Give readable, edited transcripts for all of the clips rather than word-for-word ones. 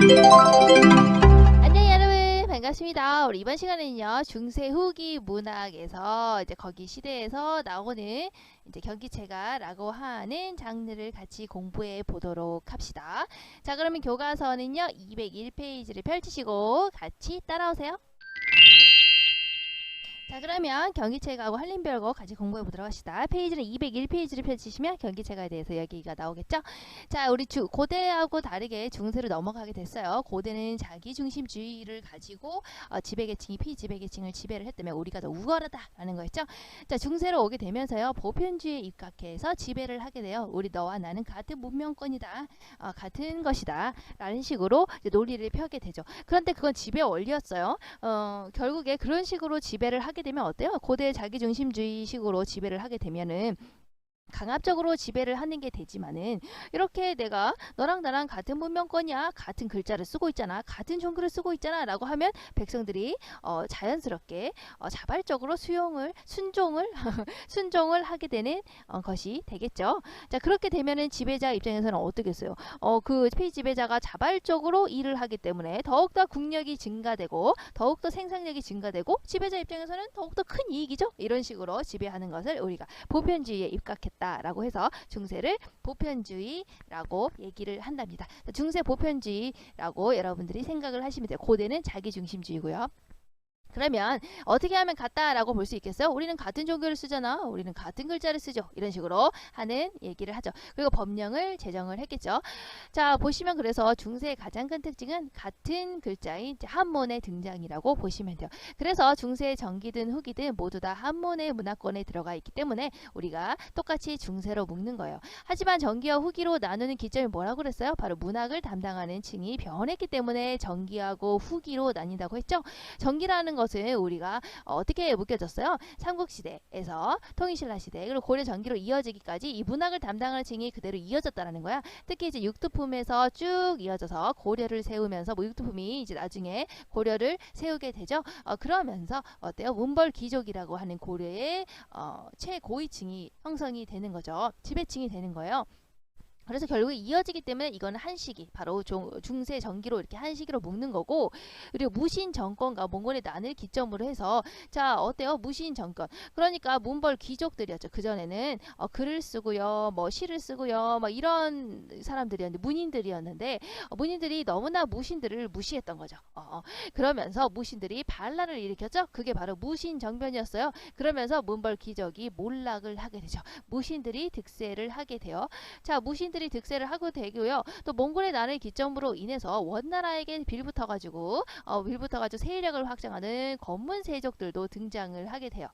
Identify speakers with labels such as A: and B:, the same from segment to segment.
A: 안녕 여러분, 반갑습니다. 우리 이번 시간에는요 중세 후기 문학에서 이제 거기 시대에서 나오는 이제 경기체가라고 하는 장르를 같이 공부해 보도록 합시다. 자, 그러면 교과서는요 201페이지를 펼치시고 같이 따라오세요. 자, 그러면 경기체가하고 한림별거 같이 공부해 보도록 합시다. 페이지는 201페이지를 펼치시면 경기체가에 대해서 여기가 나오겠죠. 자, 우리 고대하고 다르게 중세로 넘어가게 됐어요. 고대는 자기중심주의를 가지고 지배계층이 피지배계층을 지배를 했다면 우리가 더 우월하다라는 거였죠. 자, 중세로 오게 되면서요 보편주의에 입각해서 지배를 하게 돼요. 우리 너와 나는 같은 문명권이다, 같은 것이다 라는 식으로 이제 논리를 펴게 되죠. 그런데 그건 지배 원리였어요. 결국에 그런 식으로 지배를 하게 되면 어때요? 고대 자기중심주의식으로 지배를 하게 되면은 강압적으로 지배를 하는 게 되지만은 이렇게 내가 너랑 나랑 같은 문명권이야, 같은 글자를 쓰고 있잖아, 같은 종교를 쓰고 있잖아 라고 하면 백성들이 자연스럽게 자발적으로 순종을 순종을 하게 되는 것이 되겠죠. 자, 그렇게 되면은 지배자 입장에서는 어떻겠어요? 그 피지배자가 자발적으로 일을 하기 때문에 더욱더 국력이 증가되고 더욱더 생산력이 증가되고 지배자 입장에서는 더욱더 큰 이익이죠. 이런 식으로 지배하는 것을 우리가 보편주의에 입각했다 라고 해서 중세를 보편주의라고 얘기를 한답니다. 중세 보편주의라고 여러분들이 생각을 하시면 돼요. 고대는 자기중심주의고요. 그러면 어떻게 하면 같다라고 볼 수 있겠어요? 우리는 같은 종교를 쓰잖아, 우리는 같은 글자를 쓰죠, 이런 식으로 하는 얘기를 하죠. 그리고 법령을 제정을 했겠죠. 자, 보시면 그래서 중세의 가장 큰 특징은 같은 글자인 한문의 등장이라고 보시면 돼요. 그래서 중세의 전기든 후기든 모두 다 한문의 문화권에 들어가 있기 때문에 우리가 똑같이 중세로 묶는 거예요. 하지만 전기와 후기로 나누는 기점이 뭐라고 그랬어요? 바로 문학을 담당하는 층이 변했기 때문에 전기하고 후기로 나뉜다고 했죠. 전기라는 것은 우리가 어떻게 묶여졌어요? 삼국시대에서 통일신라 시대 그리고 고려 전기로 이어지기까지 이 문학을 담당하는 층이 그대로 이어졌다라는 거야. 특히 이제 육두품에서 쭉 이어져서 고려를 세우면서 육두품이 이제 나중에 고려를 세우게 되죠. 그러면서 어때요? 문벌 귀족이라고 하는 고려의 최고위층이 형성이 되는 거죠. 지배층이 되는 거예요. 그래서 결국에 이어지기 때문에 이거는 한시기, 바로 중세 전기로 이렇게 한시기로 묶는 거고, 그리고 무신 정권과 몽골의 난을 기점으로 해서 자, 어때요? 무신 정권. 그러니까 문벌 귀족들이었죠. 그전에는 글을 쓰고요, 뭐 시를 쓰고요, 뭐 이런 사람들이었는데 문인들이었는데 문인들이 너무나 무신들을 무시했던 거죠. 그러면서 무신들이 반란을 일으켰죠. 그게 바로 무신 정변이었어요. 그러면서 문벌 귀족이 몰락을 하게 되죠. 무신들이 득세를 하게 돼요. 자, 무신들이 득세를 하고 되고요. 또 몽골의 난을 기점으로 인해서 원나라에게 빌붙어가지고 세력을 확장하는 검문 세족들도 등장을 하게 돼요.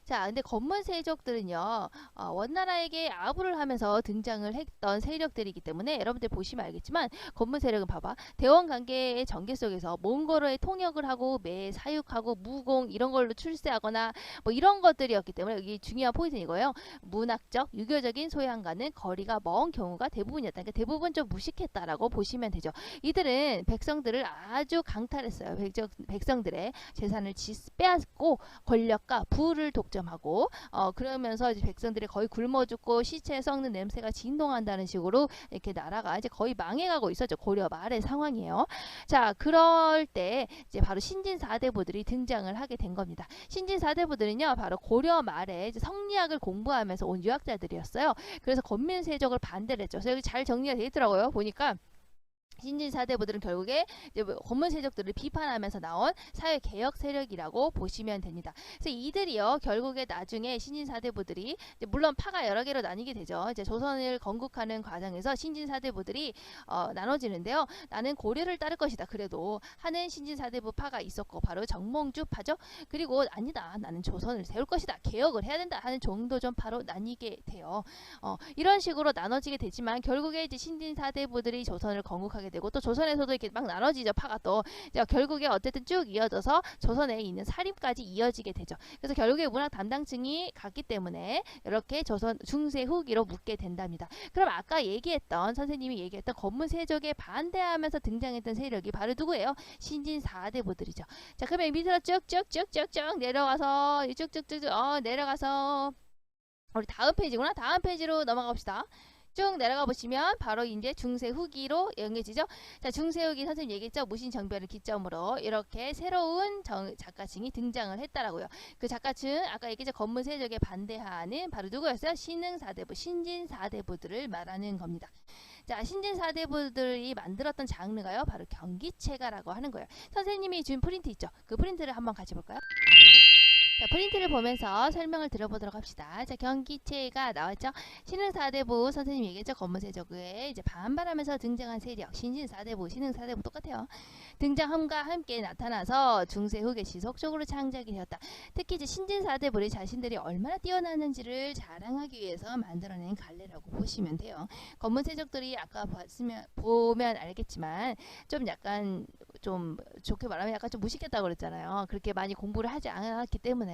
A: 자, 근데 검문 세족들은요, 원나라에게 아부를 하면서 등장을 했던 세력들이기 때문에 여러분들 보시면 알겠지만 검문 세력은 봐봐. 대원 관계의 전개 속에서 몽골의 통역을 하고 매 사육하고 무공 이런 걸로 출세하거나 뭐 이런 것들이었기 때문에 여기 중요한 포인트는 이거예요. 문학적, 유교적인 소양과는 거리가 먼 경우가 대부분이었다. 그러니까 대부분 좀 무식했다라고 보시면 되죠. 이들은 백성들을 아주 강탈했어요. 백성들의 재산을 빼앗고 권력과 부를 독점하고 그러면서 이제 백성들이 거의 굶어 죽고 시체 썩는 냄새가 진동한다는 식으로 이렇게 나라가 이제 거의 망해가고 있었죠. 고려 말의 상황이에요. 자, 그럴 때 이제 바로 신진 사대부들이 등장을 하게 된 겁니다. 신진 사대부들은요, 바로 고려 말에 이제 성리학을 공부하면서 온 유학자들이었어요. 그래서 건민세족을 반대를 했죠. 그래서 여기 잘 정리가 되어 있더라고요. 보니까 신진 사대부들은 결국에 이제 검문 세력들을 비판하면서 나온 사회 개혁 세력이라고 보시면 됩니다. 그래서 이들이요, 결국에 나중에 신진 사대부들이 물론 파가 여러 개로 나뉘게 되죠. 이제 조선을 건국하는 과정에서 신진 사대부들이 나눠지는데요. 나는 고려를 따를 것이다. 그래도 하는 신진 사대부 파가 있었고 바로 정몽주 파죠. 그리고 아니다, 나는 조선을 세울 것이다, 개혁을 해야 된다 하는 종도전 파로 나뉘게 돼요. 이런 식으로 나눠지게 되지만 결국에 이제 신진 사대부들이 조선을 건국하게 되고 또 조선에서도 이렇게 막 나눠지죠. 파가 또 결국에 어쨌든 쭉 이어져서 조선에 있는 사림까지 이어지게 되죠. 그래서 결국에 문학 담당층이 갔기 때문에 이렇게 조선 중세 후기로 묻게 된답니다. 그럼 아까 선생님이 얘기했던 검문 세족에 반대하면서 등장했던 세력이 바로 누구예요? 신진 사대부들이죠. 자, 그러면 밑으로 쭉쭉쭉쭉쭉 내려가서 쭉쭉쭉 내려가서 우리 다음 페이지구나. 다음 페이지로 넘어가 봅시다. 쭉 내려가 보시면 바로 이제 중세 후기로 연결지죠. 자, 중세 후기 선생님 얘기했죠. 무신정변을 기점으로 이렇게 새로운 작가층이 등장을 했다라고요. 그 작가층 아까 얘기했죠. 건문세적에 반대하는 바로 누구였어요? 신흥사대부, 신진사대부들을 말하는 겁니다. 자, 신진사대부들이 만들었던 장르가요. 바로 경기체가라고 하는 거예요. 선생님이 준 프린트 있죠. 그 프린트를 한번 같이 볼까요? 자, 프린트를 보면서 설명을 들어보도록 합시다. 자, 경기체가 나왔죠. 신흥사대부 선생님 얘기했죠. 건문세적에 이제 반발하면서 등장한 세력, 신진사대부, 신흥사대부 똑같아요. 등장함과 함께 나타나서 중세 후기 지속적으로 창작이 되었다. 특히 이제 신진사대부의 자신들이 얼마나 뛰어나는지를 자랑하기 위해서 만들어낸 갈래라고 보시면 돼요. 건문세적들이 아까 보면 알겠지만 좀 약간 좀 좋게 말하면 약간 좀 무식했다고 그랬잖아요. 그렇게 많이 공부를 하지 않았기 때문에.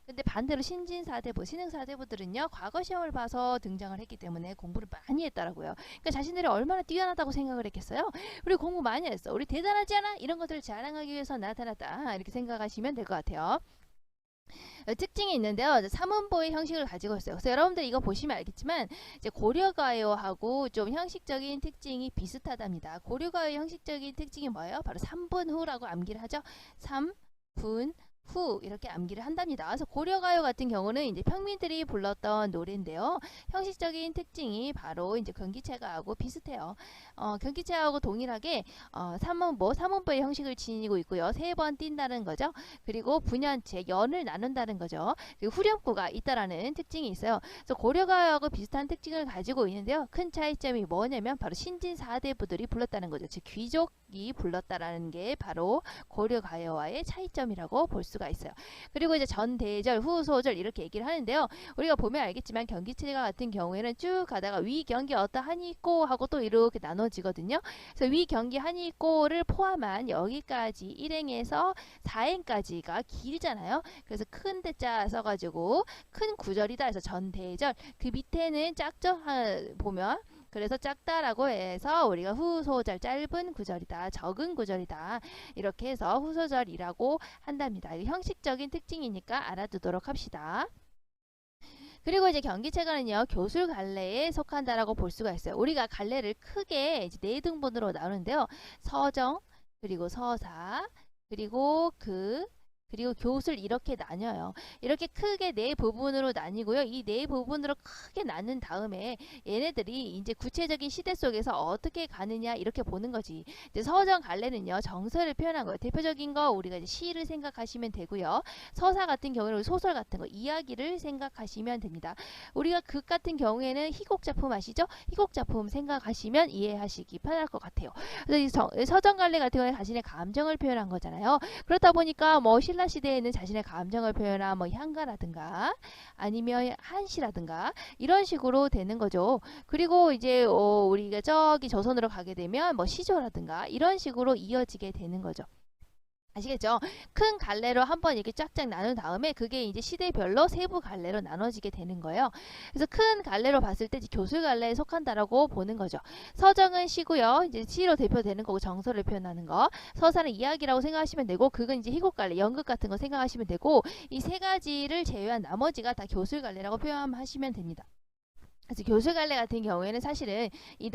A: 근데 반대로 신진사대부, 신흥사대부들은요, 과거 시험을 봐서 등장을 했기 때문에 공부를 많이 했더라고요. 그러니까 자신들이 얼마나 뛰어나다고 생각을 했겠어요? 우리 공부 많이 했어. 우리 대단하지 않아? 이런 것들을 자랑하기 위해서 나타났다. 이렇게 생각하시면 될 것 같아요. 특징이 있는데요. 삼원보의 형식을 가지고 있어요. 그래서 여러분들 이거 보시면 알겠지만 이제 고려가요하고 좀 형식적인 특징이 비슷하답니다. 고려가요 형식적인 특징이 뭐예요? 바로 3분 후라고 암기를 하죠. 3분 후 이렇게 암기를 한답니다. 그래서 고려가요 같은 경우는 이제 평민들이 불렀던 노래인데요. 형식적인 특징이 바로 이제 경기체가하고 비슷해요. 경기체하고 동일하게 삼원보의 형식을 지니고 있고요. 3번 뛴다는 거죠. 그리고 분연체, 연을 나눈다는 거죠. 그리고 후렴구가 있다라는 특징이 있어요. 그래서 고려가요하고 비슷한 특징을 가지고 있는데요. 큰 차이점이 뭐냐면 바로 신진사대부들이 불렀다는 거죠. 즉 귀족이 불렀다라는 게 바로 고려가요와의 차이점이라고 볼 수가 있어요. 그리고 이제 전대절, 후소절 이렇게 얘기를 하는데요. 우리가 보면 알겠지만 경기체가 같은 경우에는 쭉 가다가 위경기 어떠하니 있고 하고 또 이렇게 나눠지거든요. 그래서 위경기 하니 있고를 포함한 여기까지 1행에서 4행까지가 길잖아요. 그래서 큰 대자 써가지고 큰 구절이다 해서 전대절, 그 밑에는 작죠? 보면 그래서 작다라고 해서 우리가 후소절, 짧은 구절이다, 적은 구절이다 이렇게 해서 후소절이라고 한답니다. 형식적인 특징이니까 알아두도록 합시다. 그리고 이제 경기체가는요, 교술 갈래에 속한다라고 볼 수가 있어요. 우리가 갈래를 크게 이제 4등분으로 나누는데요. 서정, 그리고 서사, 그리고 그리고 교술 이렇게 나뉘어요. 이렇게 크게 4부분으로 나뉘고요. 이 4부분으로 크게 나눈 다음에 얘네들이 이제 구체적인 시대 속에서 어떻게 가느냐 이렇게 보는 거지. 이제 서정 갈래는요, 정서를 표현한 거예요. 대표적인 거 우리가 이제 시를 생각하시면 되고요. 서사 같은 경우는 소설 같은 거, 이야기를 생각하시면 됩니다. 우리가 극 같은 경우에는 희곡 작품 아시죠? 희곡 작품 생각하시면 이해하시기 편할 것 같아요. 그래서 이 서정 갈래 같은 경우에 자신의 감정을 표현한 거잖아요. 그렇다 보니까 뭐 신라 시대에는 자신의 감정을 표현한 뭐 향가라든가 아니면 한시라든가 이런 식으로 되는 거죠. 그리고 이제 우리가 저기 조선으로 가게 되면 뭐 시조라든가 이런 식으로 이어지게 되는 거죠. 아시겠죠? 큰 갈래로 한번 이렇게 쫙쫙 나눈 다음에 그게 이제 시대별로 세부 갈래로 나눠지게 되는 거예요. 그래서 큰 갈래로 봤을 때 교술 갈래에 속한다라고 보는 거죠. 서정은 시고요. 이제 시로 대표되는 거고 정서를 표현하는 거. 서사는 이야기라고 생각하시면 되고 그건 이제 희곡 갈래, 연극 같은 거 생각하시면 되고 이 세 가지를 제외한 나머지가 다 교술 갈래라고 표현하시면 됩니다. 그래서 교술 갈래 같은 경우에는 사실은 이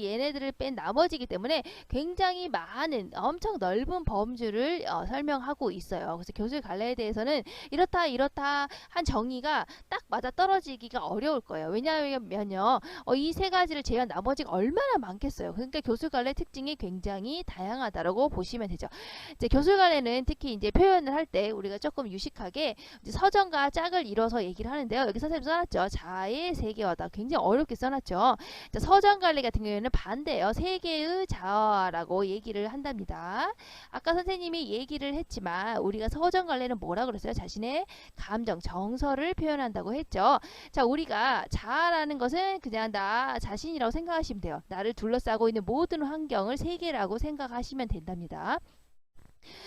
A: 얘네들을 뺀 나머지이기 때문에 굉장히 많은 엄청 넓은 범주를 설명하고 있어요. 그래서 교술 갈래에 대해서는 이렇다 한 정의가 딱 맞아 떨어지기가 어려울 거예요. 왜냐하면요, 이 세 가지를 제외한 나머지가 얼마나 많겠어요. 그러니까 교술 갈래 특징이 굉장히 다양하다라고 보시면 되죠. 이제 교술 갈래는 특히 이제 표현을 할 때 우리가 조금 유식하게 이제 서정과 짝을 이뤄서 얘기를 하는데요. 여기 선생님 써놨죠. 자의 세계화다. 굉장히 어렵게 써놨죠. 자, 서정 갈래 같은 경우에는 반대예요. 세계의 자아라고 얘기를 한답니다. 아까 선생님이 얘기를 했지만 우리가 서정 갈래는 뭐라 그랬어요? 자신의 감정, 정서를 표현한다고 했죠. 자, 우리가 자아라는 것은 그냥 나 자신이라고 생각하시면 돼요. 나를 둘러싸고 있는 모든 환경을 세계라고 생각하시면 된답니다.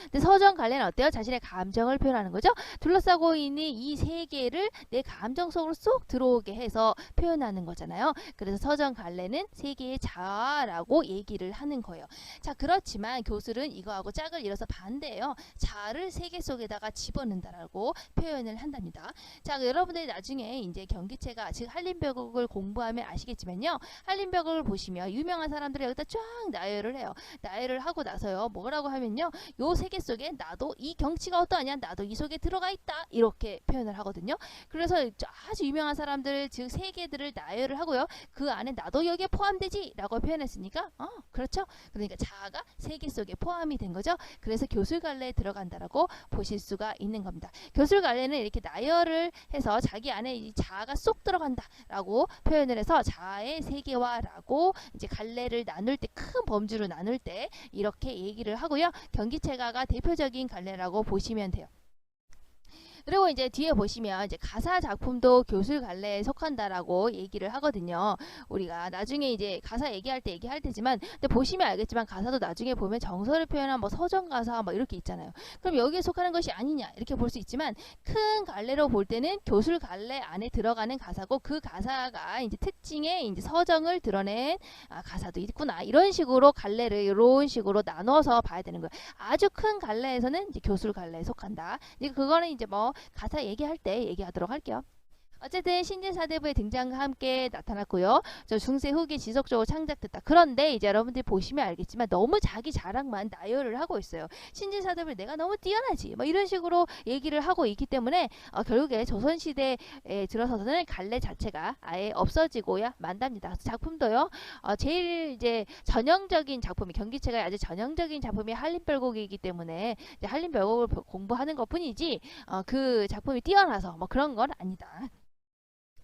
A: 근데 서정 갈래는 어때요? 자신의 감정을 표현하는 거죠. 둘러싸고 있는 이 세계를 내 감정 속으로 쏙 들어오게 해서 표현하는 거잖아요. 그래서 서정 갈래는 세계의 자아라고 얘기를 하는 거예요. 자, 그렇지만 교술은 이거하고 짝을 이뤄서 반대예요. 자아를 세계 속에다가 집어넣는다라고 표현을 한답니다. 자, 여러분들이 나중에 이제 경기체가 즉 한림벽을 공부하면 아시겠지만요. 한림벽을 보시면 유명한 사람들이 여기다 쫙 나열을 해요. 나열을 하고 나서요. 뭐라고 하면요. 요 세계 속에 나도 이 경치가 어떠하냐, 나도 이 속에 들어가 있다, 이렇게 표현을 하거든요. 그래서 아주 유명한 사람들 즉 세계들을 나열을 하고요. 그 안에 나도 여기에 포함되지 라고 표현했으니까 그렇죠. 그러니까 자아가 세계 속에 포함이 된 거죠. 그래서 교술갈래에 들어간다라고 보실 수가 있는 겁니다. 교술갈래는 이렇게 나열을 해서 자기 안에 이 자아가 쏙 들어간다 라고 표현을 해서 자아의 세계화라고 이제 갈래를 나눌 때, 큰 범주로 나눌 때 이렇게 얘기를 하고요. 경기체가가 대표적인 갈래라고 보시면 돼요. 그리고 이제 뒤에 보시면 이제 가사 작품도 교술 갈래에 속한다라고 얘기를 하거든요. 우리가 나중에 이제 가사 얘기할 때 얘기할 테지만, 근데 보시면 알겠지만 가사도 나중에 보면 정서를 표현한 뭐 서정 가사 뭐 이렇게 있잖아요. 그럼 여기에 속하는 것이 아니냐 이렇게 볼 수 있지만, 큰 갈래로 볼 때는 교술 갈래 안에 들어가는 가사고, 그 가사가 이제 특징의 이제 서정을 드러낸 가사도 있구나, 이런 식으로 갈래를 이런 식으로 나눠서 봐야 되는 거예요. 아주 큰 갈래에서는 이제 교술 갈래에 속한다. 이제 그거는 이제 뭐 가사 얘기할 때 얘기하도록 할게요. 어쨌든 신진사대부의 등장과 함께 나타났고요. 저 중세 후기 지속적으로 창작됐다. 그런데 이제 여러분들이 보시면 알겠지만 너무 자기 자랑만 나열을 하고 있어요. 신진사대부 내가 너무 뛰어나지 뭐 이런 식으로 얘기를 하고 있기 때문에 결국에 조선시대에 들어서서는 갈래 자체가 아예 없어지고야 만답니다. 작품도요. 제일 이제 전형적인 작품이, 경기체가 아주 전형적인 작품이 한림별곡이기 때문에 이제 한림별곡을 공부하는 것 뿐이지 그 작품이 뛰어나서 뭐 그런 건 아니다.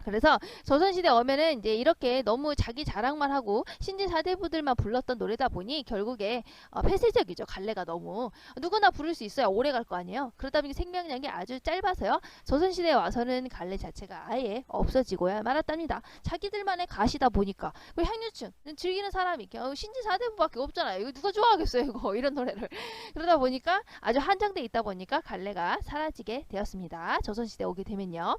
A: 그래서 조선시대 오면은 이제 이렇게 너무 자기 자랑만 하고 신진사대부들만 불렀던 노래다 보니 결국에 폐쇄적이죠. 갈래가 너무 누구나 부를 수 있어야 오래 갈 거 아니에요. 그러다 보니 생명력이 아주 짧아서요. 조선시대에 와서는 갈래 자체가 아예 없어지고야 말았답니다. 자기들만의 가시다 보니까 그 향유층 즐기는 사람이 신진사대부밖에 없잖아요. 이거 누가 좋아하겠어요, 이거 이런 노래를. 그러다 보니까 아주 한정돼 있다 보니까 갈래가 사라지게 되었습니다. 조선시대 오게 되면요.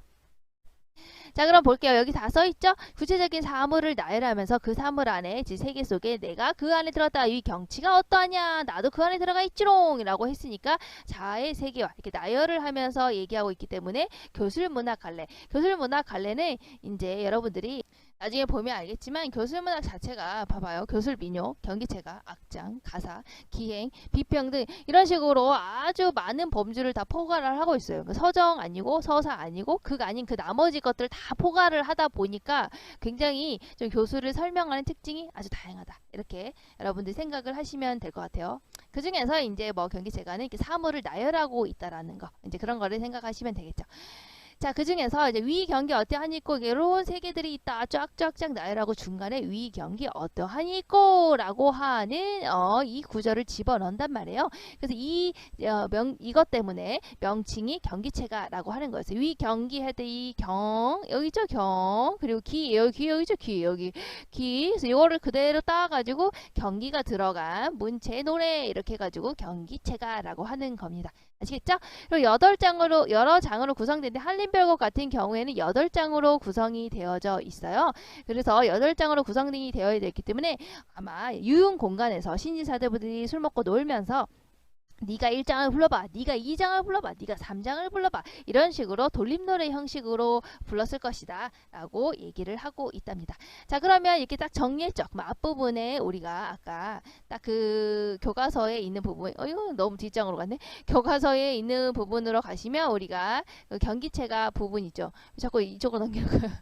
A: 자, 그럼 볼게요. 여기 다 써있죠? 구체적인 사물을 나열하면서 그 사물 안에 지 세계 속에 내가 그 안에 들었다. 이 경치가 어떠하냐. 나도 그 안에 들어가 있지롱 이라고 했으니까 자아의 세계와 이렇게 나열을 하면서 얘기하고 있기 때문에 교술문학 갈래. 교술문학 갈래는 이제 여러분들이 나중에 보면 알겠지만 교술문학 자체가 봐봐요. 교술민요, 경기체가, 악장, 가사, 기행, 비평 등 이런 식으로 아주 많은 범주를 다 포괄을 하고 있어요. 서정 아니고 서사 아니고 극 아닌 그 나머지 것들을 다 포괄을 하다 보니까 굉장히 좀 교술을 설명하는 특징이 아주 다양하다. 이렇게 여러분들 생각을 하시면 될 것 같아요. 그 중에서 이제 뭐 경기체가는 이렇게 사물을 나열하고 있다라는 거, 이제 그런 거를 생각하시면 되겠죠. 자, 그 중에서 이제 위 경기 어떠하니 있고 이런 세계들이 있다. 쫙쫙쫙 나열하고 중간에 위 경기 어떠하니 있고라고 하는 이 구절을 집어넣는단 말이에요. 그래서 이것 때문에 명칭이 경기체가라고 하는 거였어요. 위 경기 할 때 이 경 여기 있죠, 경. 그리고 여기 있죠, 여기 그래서 이거를 그대로 따가지고 경기가 들어간 문체 노래 이렇게 해가지고 경기체가라고 하는 겁니다. 아시겠죠? 그리고 여러 장으로 구성되는데 한림별곡 같은 경우에는 8장으로 구성이 되어져 있어요. 그래서 8장으로 구성이 되어 있기 때문에 아마 유흥 공간에서 신진사대부들이 술 먹고 놀면서 네가 1장을 불러봐, 네가 2장을 불러봐, 네가 3장을 불러봐, 이런 식으로 돌림노래 형식으로 불렀을 것이다 라고 얘기를 하고 있답니다. 자, 그러면 이렇게 딱 정리했죠. 그럼 앞부분에 우리가 아까 딱 그 교과서에 있는 부분, 이거 너무 뒷장으로 갔네. 교과서에 있는 부분으로 가시면 우리가 그 경기체가 부분 있죠. 자꾸 이쪽으로 넘기는 거예요.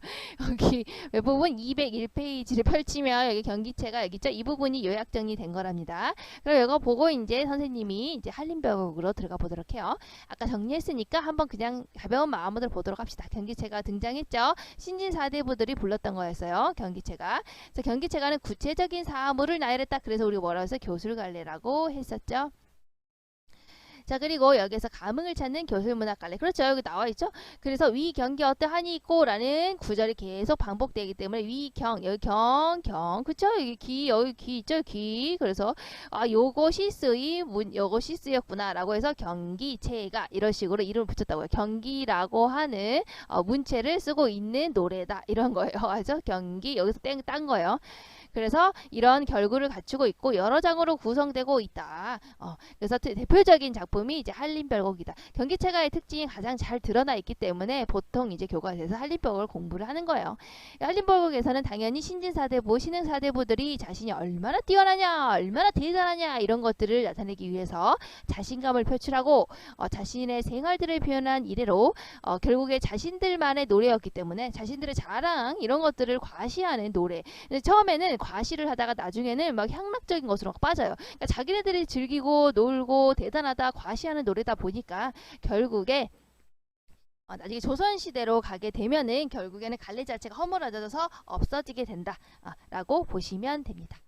A: 여기 부분 201페이지를 펼치면 여기 경기체가 여기 있죠. 이 부분이 요약 정리된 거랍니다. 그럼 이거 보고 이제 선생님이 이제 한림벽으로 들어가 보도록 해요. 아까 정리했으니까 한번 그냥 가벼운 마음으로 보도록 합시다. 경기체가 등장했죠. 신진사대부들이 불렀던 거였어요. 경기체가. 그래서 경기체가는 구체적인 사물을 나열했다. 그래서 우리가 뭐라고 해서 교술갈래라고 했었죠. 자, 그리고 여기서 감흥을 찾는 교술문학갈래. 그렇죠. 여기 나와 있죠. 그래서 위 경기 어떠하니 있고라는 구절이 계속 반복되기 때문에 위 경, 여기 경, 그쵸? 여기 기 있죠? 기. 그래서 요것이 요것이 쓰였구나라고 해서 경기체가 이런 식으로 이름을 붙였다고요. 경기라고 하는 문체를 쓰고 있는 노래다 이런 거예요. 알죠? 경기 여기서 딴 거예요. 그래서 이런 결구를 갖추고 있고 여러 장으로 구성되고 있다. 그래서 대표적인 작품이 이제 한림별곡이다. 경기체가의 특징이 가장 잘 드러나 있기 때문에 보통 이제 교과서에서 한림별곡을 공부를 하는 거예요. 한림별곡에서는 당연히 신진사대부, 신흥사대부들이 자신이 얼마나 뛰어나냐, 얼마나 대단하냐 이런 것들을 나타내기 위해서 자신감을 표출하고 자신의 생활들을 표현한 이래로 결국에 자신들만의 노래였기 때문에 자신들의 자랑 이런 것들을 과시하는 노래. 처음에는 과시를 하다가 나중에는 막 향락적인 것으로 막 빠져요. 그러니까 자기네들이 즐기고 놀고 대단하다 과시하는 노래다 보니까 결국에 나중에 조선시대로 가게 되면은 결국에는 갈래 자체가 허물어져서 없어지게 된다 라고 보시면 됩니다.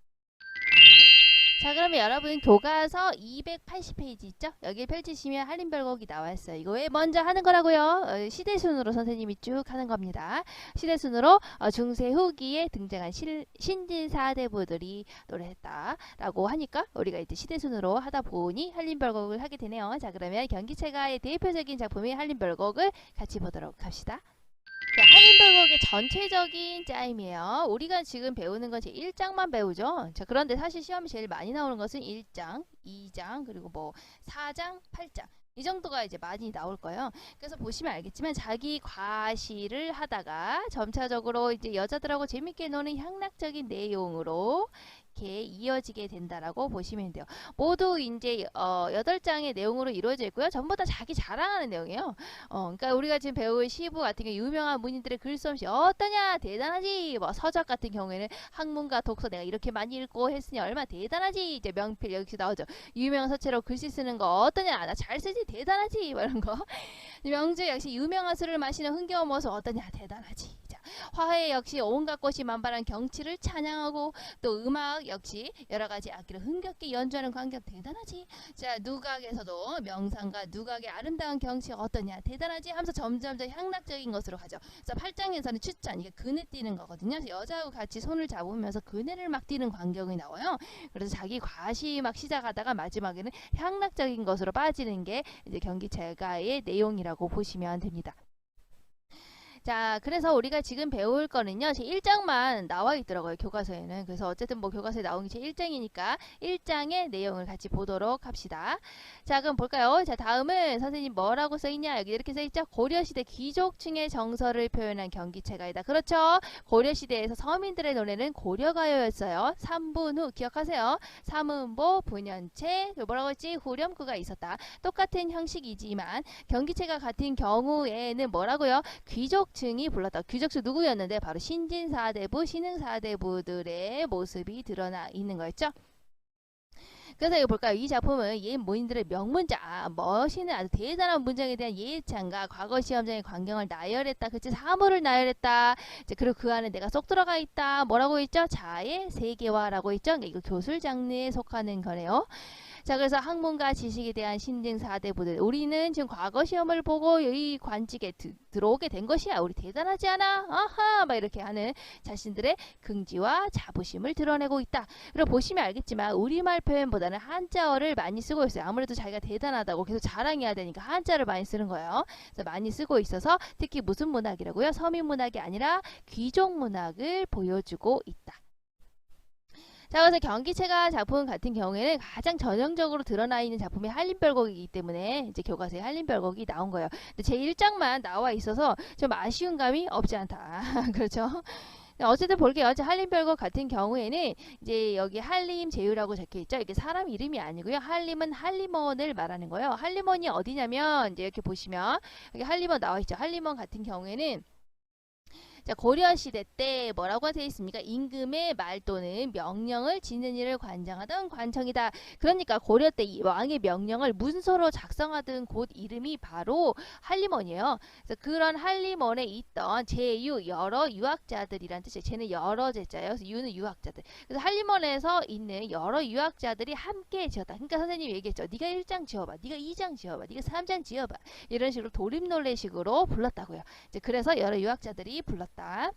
A: 자, 그러면 여러분 교과서 280페이지 있죠? 여기 펼치시면 한림별곡이 나와 있어요. 이거 왜 먼저 하는 거라고요? 시대순으로 선생님이 쭉 하는 겁니다. 시대순으로 중세 후기에 등장한 신진사대부들이 노래했다라고 하니까 우리가 이제 시대순으로 하다 보니 한림별곡을 하게 되네요. 자, 그러면 경기체가의 대표적인 작품인 한림별곡을 같이 보도록 합시다. 자, 한림별곡의 전체적인 짜임이에요. 우리가 지금 배우는 건 제 1장만 배우죠. 자, 그런데 사실 시험이 제일 많이 나오는 것은 1장, 2장, 그리고 뭐 4장, 8장. 이 정도가 이제 많이 나올 거예요. 그래서 보시면 알겠지만 자기 과시를 하다가 점차적으로 이제 여자들하고 재밌게 노는 향락적인 내용으로 이렇게 이어지게 된다라고 보시면 돼요. 모두 이제 8장의 내용으로 이루어져 있고요. 전부 다 자기 자랑하는 내용이에요. 그러니까 우리가 지금 배울 시부 같은 경우 유명한 문인들의 글솜씨 어떠냐 대단하지. 뭐 서적 같은 경우에는 학문과 독서 내가 이렇게 많이 읽고 했으니 얼마나 대단하지. 이제 명필 여기 나오죠. 유명한 서체로 글씨 쓰는 거 어떠냐 나 잘 쓰지 대단하지. 뭐 이런 거. 명주 역시 유명한 술을 마시는 흥겨운 모습 어떠냐 대단하지. 자, 화해 역시 온갖 꽃이 만발한 경치를 찬양하고 또 음악 역시 여러가지 악기를 흥겹게 연주하는 광경 대단하지. 자, 누각에서도 명상과 누각의 아름다운 경치 어떠냐 대단하지 하면서 점점 더 향락적인 것으로 가죠. 자, 8장에서는 추천 이게 그네 뛰는 거거든요. 여자하고 같이 손을 잡으면서 그네를 막 뛰는 광경이 나와요. 그래서 자기 과시 막 시작하다가 마지막에는 향락적인 것으로 빠지는 게 이제 경기체가의 내용이라고 보시면 됩니다. 자, 그래서 우리가 지금 배울 거는요. 제 1장만 나와 있더라고요. 교과서에는. 그래서 어쨌든 뭐 교과서에 나온 게 제 1장이니까 1장의 내용을 같이 보도록 합시다. 자, 그럼 볼까요? 자, 다음은 선생님 뭐라고 써있냐? 여기 이렇게 써있죠? 고려시대 귀족층의 정서를 표현한 경기체가이다. 그렇죠? 고려시대에서 서민들의 노래는 고려가요였어요. 삼분후 기억하세요. 삼음보, 분연체, 뭐라고 했지? 후렴구가 있었다. 똑같은 형식이지만 경기체가 같은 경우에는 뭐라고요? 귀족층이 불렀다. 귀족층 누구였는데 바로 신진사대부, 신흥사대부들의 모습이 드러나 있는 거였죠. 그래서 이거 볼까요? 이 작품은 옛 모인들의 명문자, 멋있는 아주 대단한 문장에 대한 예찬과 과거 시험장의 광경을 나열했다. 그치? 사물을 나열했다. 이제 그리고 그 안에 내가 쏙 들어가 있다. 뭐라고 했죠? 자의 세계화라고 했죠? 그러니까 이거 교술 장르에 속하는 거네요. 자, 그래서 학문과 지식에 대한 신등사대부들 우리는 지금 과거 시험을 보고 이 관직에 들어오게 된 것이야. 우리 대단하지 않아? 아하 막 이렇게 하는 자신들의 긍지와 자부심을 드러내고 있다. 그리고 보시면 알겠지만 우리말 표현보다는 한자어를 많이 쓰고 있어요. 아무래도 자기가 대단하다고 계속 자랑해야 되니까 한자를 많이 쓰는 거예요. 그래서 많이 쓰고 있어서 특히 무슨 문학이라고요? 서민문학이 아니라 귀족문학을 보여주고 있다. 자, 그래서 경기체가 작품 같은 경우에는 가장 전형적으로 드러나 있는 작품이 한림별곡이기 때문에 이제 교과서에 한림별곡이 나온 거예요. 근데 제 1장만 나와 있어서 좀 아쉬운 감이 없지 않다. 그렇죠? 어쨌든 볼게요. 한림별곡 같은 경우에는 이제 여기 한림 제휴라고 적혀 있죠. 이게 사람 이름이 아니고요. 한림은 한림원을 말하는 거예요. 한림원이 어디냐면 이제 이렇게 보시면 여기 한림원 나와 있죠. 한림원 같은 경우에는 자, 고려시대 때 뭐라고 되어 있습니까? 임금의 말 또는 명령을 짓는 일을 관장하던 관청이다. 그러니까 고려 때 이 왕의 명령을 문서로 작성하던 곳 이름이 바로 한림원이에요. 그래서 그런 한림원에 있던 제유 여러 유학자들이란 뜻이에요. 쟤는 여러 제자예요. 그래서 유는 유학자들. 그래서 한림원에서 있는 여러 유학자들이 함께 지었다. 그러니까 선생님이 얘기했죠. 네가 1장 지어봐. 네가 2장 지어봐. 네가 3장 지어봐. 이런 식으로 도립논례식으로 불렀다고요. 이제 그래서 여러 유학자들이 불렀다.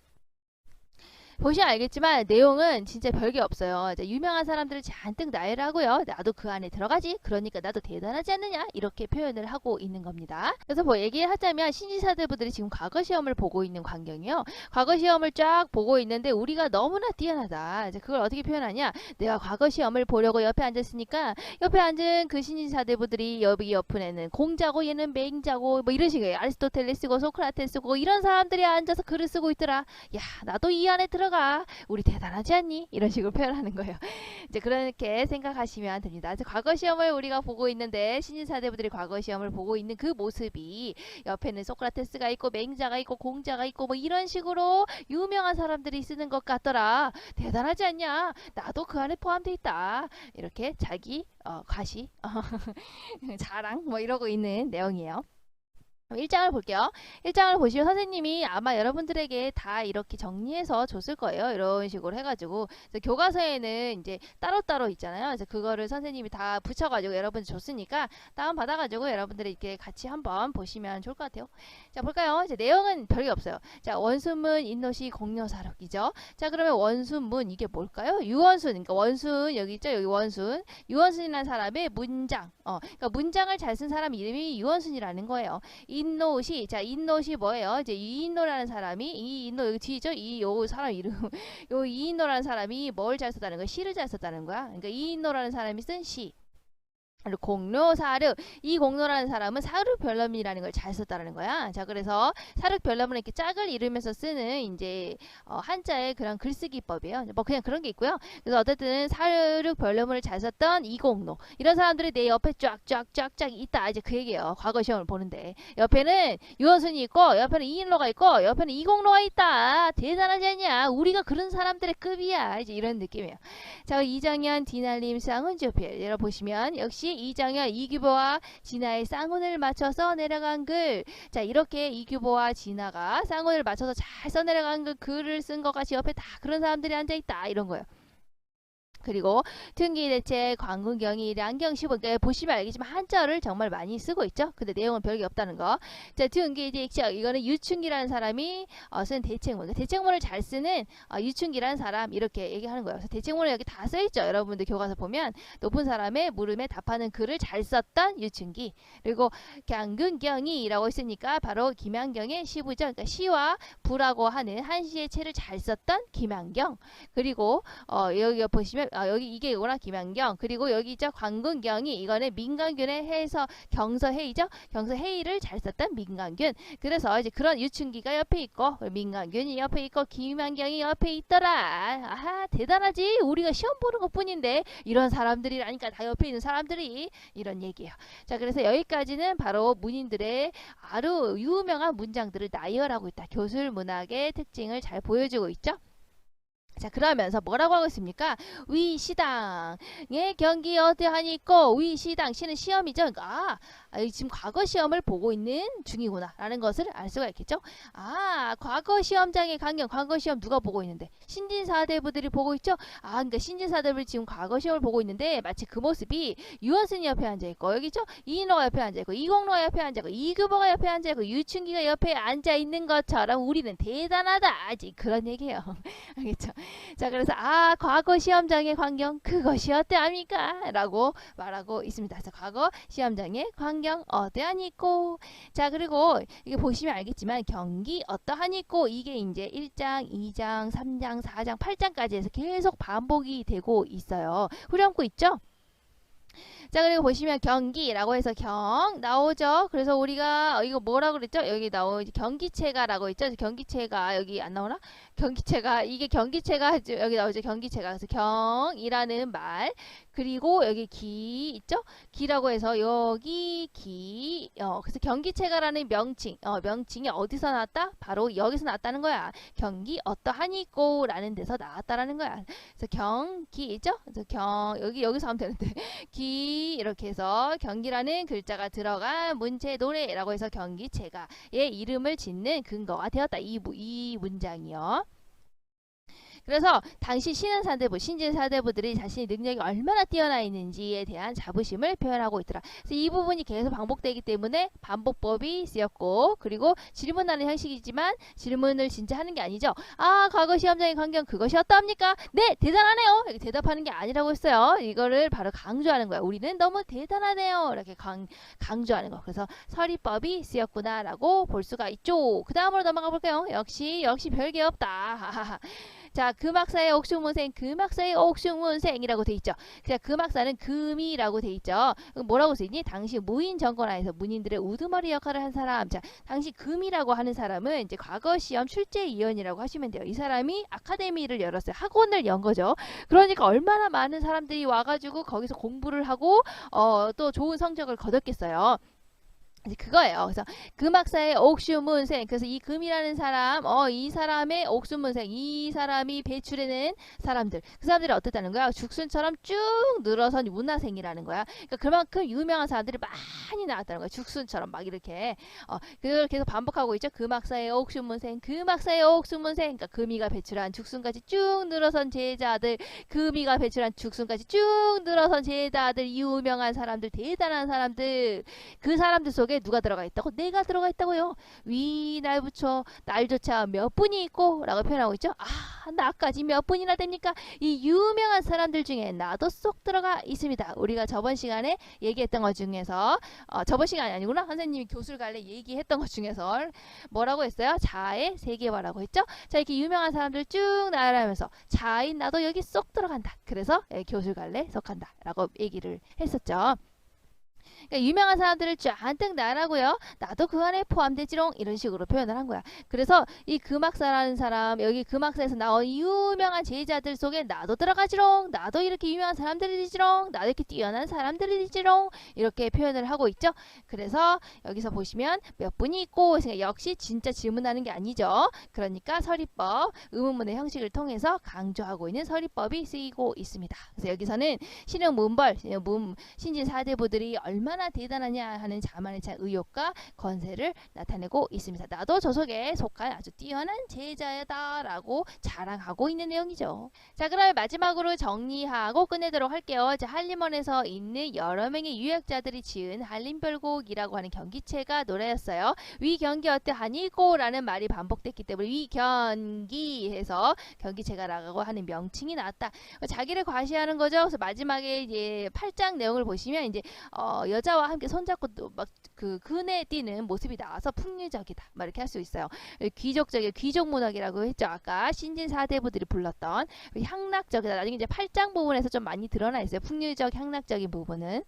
A: 보시면 알겠지만 내용은 진짜 별게 없어요. 이제 유명한 사람들을 잔뜩 나열을 하고요. 나도 그 안에 들어가지. 그러니까 나도 대단하지 않느냐. 이렇게 표현을 하고 있는 겁니다. 그래서 뭐 얘기를 하자면 신지사대부들이 지금 과거 시험을 보고 있는 광경이요. 과거 시험을 쫙 보고 있는데 우리가 너무나 뛰어나다. 이제 그걸 어떻게 표현하냐. 내가 과거 시험을 보려고 옆에 앉았으니까 옆에 앉은 그 신지사대부들이 여기 옆에는 공자고 얘는 맹자고 뭐 이런 식이에요. 아리스토텔레스고 소크라테스고 이런 사람들이 앉아서 글을 쓰고 있더라. 야 나도 이 안에 들어가. 우리 대단하지 않니? 이런 식으로 표현하는 거예요. 이제 그렇게 생각하시면 됩니다. 이제 과거 시험을 우리가 보고 있는데 신인사대부들이 과거 시험을 보고 있는 그 모습이 옆에는 소크라테스가 있고 맹자가 있고 공자가 있고 뭐 이런 식으로 유명한 사람들이 쓰는 것 같더라. 대단하지 않냐? 나도 그 안에 포함되어 있다. 이렇게 자기 과시 자랑 뭐 이러고 있는 내용이에요. 1장을 볼게요. 1장을 보시면 선생님이 아마 여러분들에게 다 이렇게 정리해서 줬을 거예요. 이런 식으로 해가지고 교과서에는 이제 따로따로 있잖아요. 그래서 그거를 선생님이 다 붙여가지고 여러분 줬으니까 다운 받아가지고 여러분들이 이렇게 같이 한번 보시면 좋을 것 같아요. 자 볼까요? 이제 내용은 별게 없어요. 자 원순문 인노시 공료사록이죠. 자 그러면 원순문 이게 뭘까요? 유원순 그러니까 원순 여기 있죠. 여기 원순 유원순이라는 사람의 문장 그러니까 문장을 잘 쓴 사람 이름이 유원순이라는 거예요. 인노시 자 인노시 뭐예요? 이제 이인노라는 사람이 이인노 여기 뒤죠? 요 사람 이름 요 이인노라는 사람이 뭘 잘 썼다는 거야? 시를 잘 썼다는 거야. 그러니까 이인노라는 사람이 쓴 시. 공로 사륵 이 공로라는 사람은 사륵별럼이라는 걸 잘 썼다는 거야. 자 그래서 사륵별럼은 이렇게 짝을 이루면서 쓰는 이제 한자의 그런 글쓰기법이에요. 뭐 그냥 그런 게 있고요. 그래서 어쨌든 사륵별럼을 잘 썼던 이공로 이런 사람들이 내 옆에 쫙쫙쫙쫙 있다. 이제 그 얘기예요. 과거 시험을 보는데 옆에는 유원순이 있고 옆에는 이인로가 있고 옆에는 이공로가 있다. 대단하지 않냐? 우리가 그런 사람들의 급이야. 이제 이런 느낌이에요. 자 이정현 디날림 쌍훈조필 여러분 보시면 역시 이정현 이규보와 진아의 쌍운을 맞춰서 내려간 글. 자 이렇게 이규보와 진아가 쌍운을 맞춰서 잘 써내려간 글을 쓴 것 같이 옆에 다 그런 사람들이 앉아있다 이런 거예요. 그리고 등기대체 광군경이 량경시보 그러니까 보시면 알겠지만 한자를 정말 많이 쓰고 있죠. 근데 내용은 별게 없다는 거. 자 등기대체 이거는 유충기라는 사람이 쓴 대책문. 그러니까 대책문을 잘 쓰는 유충기라는 사람 이렇게 얘기하는 거예요. 그래서 대책문을 여기 다 써있죠. 여러분들 교과서 보면 높은 사람의 물음에 답하는 글을 잘 썼던 유충기. 그리고 강근경이라고 있으니까 바로 김양경의 시부죠. 그러니까 시와 부라고 하는 한시의 체를 잘 썼던 김양경. 그리고 여기 보시면 여기 이게 이거나 김양경 그리고 여기 있죠 광근경이 이거는 민간균의 해서 경서해이죠. 경서해이를 잘 썼던 민간균. 그래서 이제 그런 유충기가 옆에 있고 민간균이 옆에 있고 김양경이 옆에 있더라. 아하 대단하지. 우리가 시험 보는 것 뿐인데 이런 사람들이라니까 다 옆에 있는 사람들이 이런 얘기예요. 자 그래서 여기까지는 바로 문인들의 아주 유명한 문장들을 나열하고 있다. 교술문학의 특징을 잘 보여주고 있죠. 자 그러면서 뭐라고 하고 있습니까? 위시당의 경기 어떠하니 있고 위시당 시는 시험이죠. 그러니까 지금 과거 시험을 보고 있는 중이구나 라는 것을 알 수가 있겠죠. 과거 시험장의 강경 과거 시험 누가 보고 있는데 신진사대부들이 보고 있죠. 그러니까 신진사대부들이 지금 과거 시험을 보고 있는데 마치 그 모습이 유원순이 옆에 앉아있고 여기 있죠. 이인호가 옆에 앉아있고 이공로가 옆에 앉아있고 이규보가 옆에 앉아있고 유충기가 옆에 앉아있는 것처럼 우리는 대단하다. 아직 그런 얘기예요. 알겠죠? 자 그래서 과거 시험장의 광경 그것이 어때합니까? 라고 말하고 있습니다. 그래서 과거 시험장의 광경 어떠하니꼬. 자 그리고 이게 보시면 알겠지만 경기 어떠하니꼬 이게 이제 1장 2장 3장 4장 8장까지 해서 계속 반복이 되고 있어요. 후렴구 있죠? 자, 그리고 보시면 경기라고 해서 경 나오죠. 그래서 우리가 이거 뭐라고 그랬죠? 여기 나오지 경기체가라고 있죠. 경기체가 여기 안 나오나? 경기체가 이게 경기체가 여기 나오죠. 경기체가. 그래서 경이라는 말 그리고 여기 기 있죠? 기라고 해서 여기 기 그래서 경기체가라는 명칭 명칭이 어디서 나왔다? 바로 여기서 나왔다는 거야. 경기 어떠하니꼬 라는 데서 나왔다라는 거야. 그래서 경기 있죠? 그래서 경 여기서 하면 되는데 기 이렇게 해서 경기라는 글자가 들어간 문체 노래라고 해서 경기체가의 이름을 짓는 근거가 되었다. 이 문장이요. 그래서 당시 신흥 사대부, 신진 사대부들이 자신의 능력이 얼마나 뛰어나 있는지에 대한 자부심을 표현하고 있더라. 그래서 이 부분이 계속 반복되기 때문에 반복법이 쓰였고, 그리고 질문하는 형식이지만 질문을 진짜 하는 게 아니죠. 아, 과거 시험장의 광경 그것이 어떠합니까? 네, 대단하네요. 이렇게 대답하는 게 아니라고 했어요. 이거를 바로 강조하는 거야. 우리는 너무 대단하네요. 이렇게 강조하는 거. 그래서 서리법이 쓰였구나라고 볼 수가 있죠. 그 다음으로 넘어가 볼까요? 역시 별게 없다. 자, 금학사의 옥중문생, 금학사의 옥중문생이라고 돼 있죠. 자, 금학사는 금이라고 돼 있죠. 뭐라고 쓰이니? 당시 무인 정권 안에서 문인들의 우두머리 역할을 한 사람. 자, 당시 금이라고 하는 사람은 이제 과거 시험 출제위원이라고 하시면 돼요. 이 사람이 아카데미를 열었어요. 학원을 연 거죠. 그러니까 얼마나 많은 사람들이 와가지고 거기서 공부를 하고 또 좋은 성적을 거뒀겠어요. 그거예요. 그래서 금학사의 옥수문생. 그래서 이 금이라는 사람, 이 사람의 옥수문생, 이 사람이 배출해낸 사람들. 그 사람들이 어떻다는 거야? 죽순처럼 쭉 늘어선 문화생이라는 거야. 그러니까 그만큼 유명한 사람들이 많이 나왔다는 거야. 죽순처럼 막 이렇게. 그걸 계속 반복하고 있죠. 금학사의 옥수문생, 금학사의 옥수문생. 그러니까 금이가 배출한 죽순까지 쭉 늘어선 제자들, 금이가 배출한 죽순까지 쭉 늘어선 제자들, 유명한 사람들, 대단한 사람들. 그 사람들 속에 누가 들어가 있다고? 내가 들어가 있다고요. 위 날부터 날조차 몇 분이 있고 라고 표현하고 있죠. 아, 나까지 몇 분이나 됩니까? 이 유명한 사람들 중에 나도 쏙 들어가 있습니다. 우리가 저번 시간에 얘기했던 것 중에서 저번 시간이 아니구나. 선생님이 교술 갈래 얘기했던 것 중에서 뭐라고 했어요? 자의 세계화라고 했죠. 자, 이렇게 유명한 사람들 쭉 나열하면서 자인 나도 여기 쏙 들어간다. 그래서 교술 갈래 속한다 라고 얘기를 했었죠. 그러니까 유명한 사람들을 쫙뜩 나라고요. 나도 그 안에 포함되지롱 이런 식으로 표현을 한 거야. 그래서 이 금학사라는 사람 여기 금학사에서 나온 유명한 제자들 속에 나도 들어가지롱. 나도 이렇게 유명한 사람들이지롱. 나도 이렇게 뛰어난 사람들이지롱. 이렇게 표현을 하고 있죠. 그래서 여기서 보시면 몇 분이 있고 역시 진짜 질문하는 게 아니죠. 그러니까 서리법 의문문의 형식을 통해서 강조하고 있는 서리법이 쓰이고 있습니다. 그래서 여기서는 신흥 문벌 신진 사대부들이 얼마나 대단하냐 하는 자만에 대한 의욕과 건세를 나타내고 있습니다. 나도 저 속에 속한 아주 뛰어난 제자다라고 자랑하고 있는 내용이죠. 자, 그럼 마지막으로 정리하고 끝내도록 할게요. 자, 한림원에서 있는 여러 명의 유학자들이 지은 한림별곡이라고 하는 경기체가 노래였어요. 위경기 어떠하니꼬 라는 말이 반복됐기 때문에 위경기해서 경기체가라고 하는 명칭이 나왔다. 자기를 과시하는 거죠. 그래서 마지막에 이제 8장 내용을 보시면 이제 여자와 함께 손잡고 막 그 그네 뛰는 모습이 나와서 풍류적이다. 막 이렇게 할 수 있어요. 귀족적인 귀족 문학이라고 했죠. 아까 신진 사대부들이 불렀던 향락적이다. 나중에 이제 8장 부분에서 좀 많이 드러나 있어요. 풍류적 향락적인 부분은.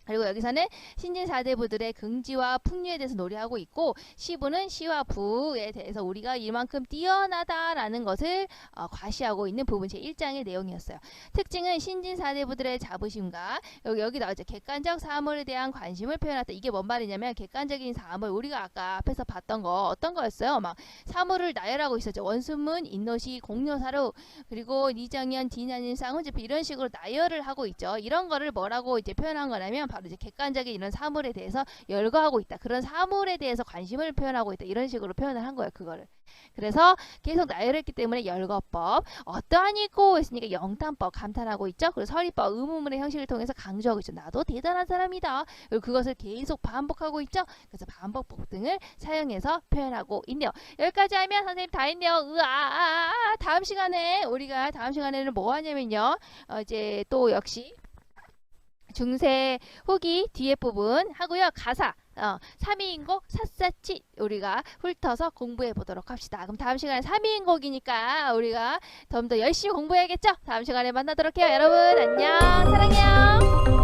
A: 그리고 여기서는 신진 사대부들의 긍지와 풍류에 대해서 노래하고 있고 시부는 시와 부에 대해서 우리가 이만큼 뛰어나다라는 것을 과시하고 있는 부분 제1장의 내용이었어요. 특징은 신진 사대부들의 자부심과 여기 나오죠. 객관적 사물에 대한 관심을 표현했다. 이게 뭔 말이냐면 객관적인 사물 우리가 아까 앞에서 봤던 거 어떤 거였어요? 막 사물을 나열하고 있었죠. 원순문, 인노시, 공료사루 그리고 이정현, 디냐님, 쌍훈제표 이런 식으로 나열을 하고 있죠. 이런 거를 뭐라고 이제 표현한 거냐면 바로 이제 객관적인 이런 사물에 대해서 열거하고 있다. 그런 사물에 대해서 관심을 표현하고 있다. 이런 식으로 표현을 한 거예요. 그거를. 그래서 계속 나열했기 때문에 열거법, 어떠하니고 했으니까 영탄법 감탄하고 있죠. 그리고 서리법 의문문의 형식을 통해서 강조하고 있죠. 나도 대단한 사람이다. 그리고 그것을 계속 반복하고 있죠. 그래서 반복법 등을 사용해서 표현하고 있네요. 여기까지 하면 선생님 다 했네요. 다음 시간에 우리가 다음 시간에는 뭐 하냐면요. 이제 또 역시 중세 후기 뒤에 부분 하고요. 가사 3위인곡 샅샅이 우리가 훑어서 공부해 보도록 합시다. 그럼 다음 시간에 3위인곡이니까 우리가 좀 더 열심히 공부해야겠죠? 다음 시간에 만나도록 해요. 여러분 안녕 사랑해요.